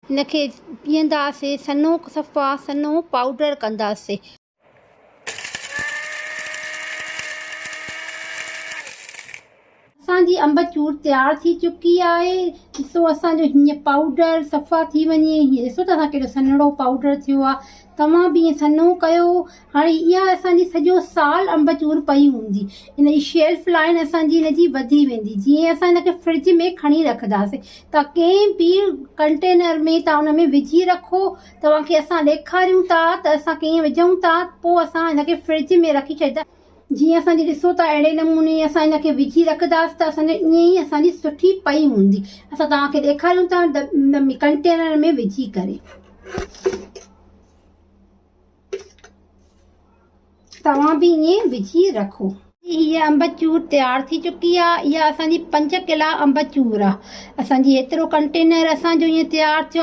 हिनखे पीअंदासीं, सन्हो सफ़ा सन्हो पाउडर कंदासीं। असांजी अम्बचूर तयारु थी चुकी आहे। ॾिसो असांजो हीअं पाउडर सफ़ा थी वञे। हीअं ॾिसो था केॾो सन्हड़ो पाउडर थियो आहे। तव्हां बि ईअं सन्हो कयो। हाणे इहा असांजी सॼो साल अम्बचूर पई हूंदी। इन जी शेल्फ लाइन असांजी हिनजी वधी वेंदी। जीअं असां हिनखे फ्रिज में खणी रखंदासीं त कंहिं बि कंटेनर में तव्हां हुन में विझी रखो। तव्हांखे असां ॾेखारियूं था त असां कीअं विझूं था, पोइ असां हिनखे फ्रिज में रखी छॾींदा। जीअं असांजी ॾिसो था अहिड़े नमूने असां हिनखे विझी रखंदासीं त असांजे ईअं ई असांजी सुठी पई हूंदी। असां तव्हांखे ॾेखारियूं था कंटेनर में विझी करे। तव्हां बि ईअं विझी रखो। हीअ अम्बचूर तयारु थी चुकी आहे। इहा असांजी 5 किला अम्बचूर आहे। असांजी एतिरो कंटेनर असांजो ईअं तयारु थियो आहे।